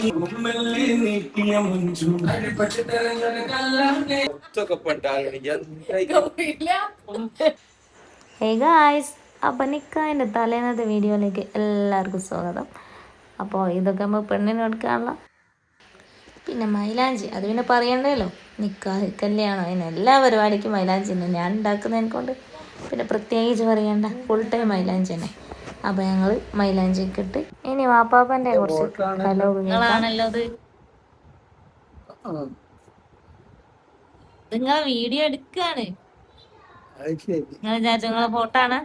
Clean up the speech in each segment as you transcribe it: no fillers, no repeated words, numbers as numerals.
Hey guys, അപ്പം നിക്കാൻ്റെ തലേന്നത്തെ വീഡിയോയിലേക്ക് എല്ലാവർക്കും സ്വാഗതം. അപ്പോൾ ഇതൊക്കെ നമ്മൾ പെണ്ണിന് എടുക്കാനുള്ള പിന്നെ മൈലാഞ്ചി, അത് പിന്നെ പറയണ്ടല്ലോ, നിക്കാഹ് കല്യാണം അതിന് എല്ലാ പരിപാടിക്കും മൈലാഞ്ചി തന്നെ ഞാൻ ഉണ്ടാക്കുന്നതിനെ കൊണ്ട് പിന്നെ പ്രത്യേകിച്ച് പറയണ്ട, ഫുൾ ടൈം മൈലാഞ്ചി തന്നെ. അപ്പോൾ ഞങ്ങൾ മൈലാഞ്ചിയൊക്കെ ഇട്ട് ഇനി വാപ്പാപ്പൻ്റെ കുറച്ച് കലോകളാണല്ലോ അത്. നിങ്ങളെ വീഡിയോ എടുക്കാണ്, നിങ്ങൾ വിചാരിച്ചു നിങ്ങളെ ഫോട്ടോ ആണ്.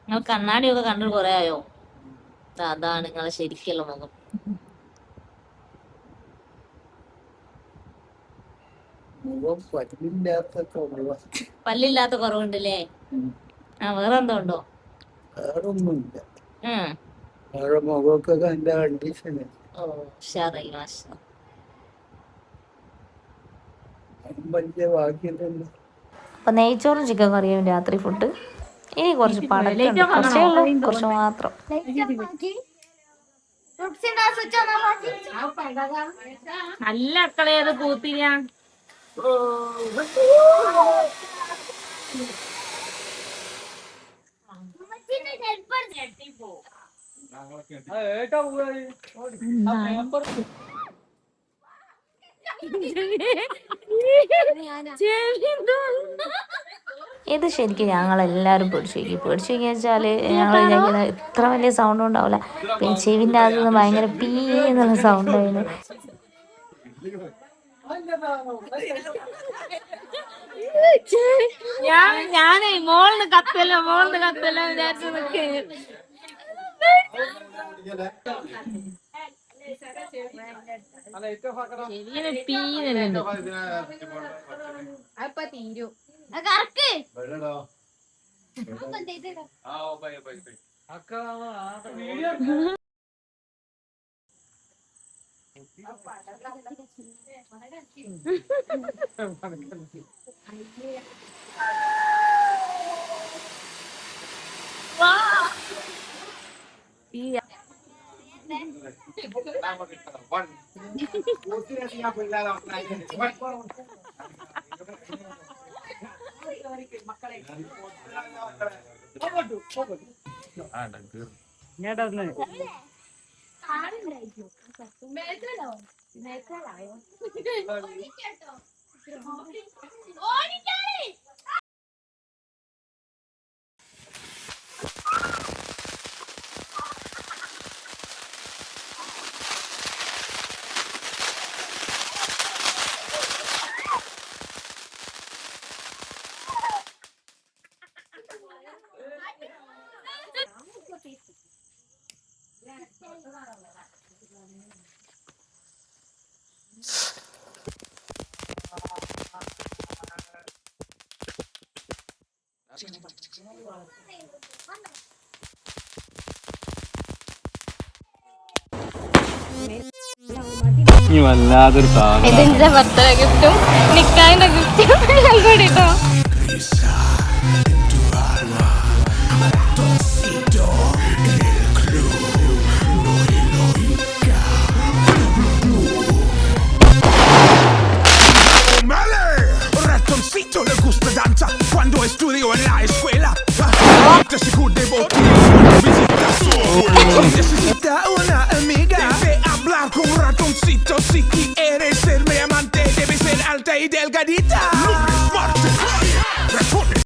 നിങ്ങൾ കണ്ണാടിയൊക്കെ കണ്ടിട്ട് കുറെ ആയോ? അതാണ് നിങ്ങളെ ശരിക്കുള്ള മുഖം. പല്ലില്ലാത്ത കുറവുണ്ടല്ലേ? ആ, വേറെ എന്തോ ഉണ്ടോ? വേറൊന്നുമില്ല. മുഖമൊക്കെ കണ്ട കണ്ടീഷന്. ഓ ഉഷാറായി, മാഷാ. അപ്പൊ നെയ്ച്ചോറും ചിക്കൻ കറിയും രാത്രി ഫുഡ്. ഇനി കുറച്ച് പടക്കം, കുറച്ചേ ഉള്ളൂ, കുറച്ച് മാത്രം. നല്ല അക്കളയത് കൂത്തിരിയാ. ഇത് ശരിക്കും ഞങ്ങളെല്ലാവരും പേടിച്ചു വെച്ചാല് ഞങ്ങൾ വിചാരിക്കുന്നത് ഇത്ര വലിയ സൗണ്ട് ഉണ്ടാവില്ല. പിന്നെ ചെവിൻ്റെ അകത്ത് നിന്ന് ഭയങ്കര പീ എന്നുള്ള സൗണ്ട് ആയിരുന്നു. ഞാനേ മോളിന് കത്തല്ലോ വിചാരിച്ചു നിൽക്കേ. പീന്നുണ്ട്. വല്ലാതൊരു സാധനം. ഇതിന്റെ ബർത്ത്ഡേ ഗിഫ്റ്റും നിക്കാഹിന്റെ ഗിഫ്റ്റും എല്ലാം കൂടിട്ടോ. Le gusta danza quando estudio en la escuela. Se cuide visita su abuela. Necesita una amiga. Debe hablar con un ratoncito. Si quieres ser mi amante, debe ser alta y delgadita.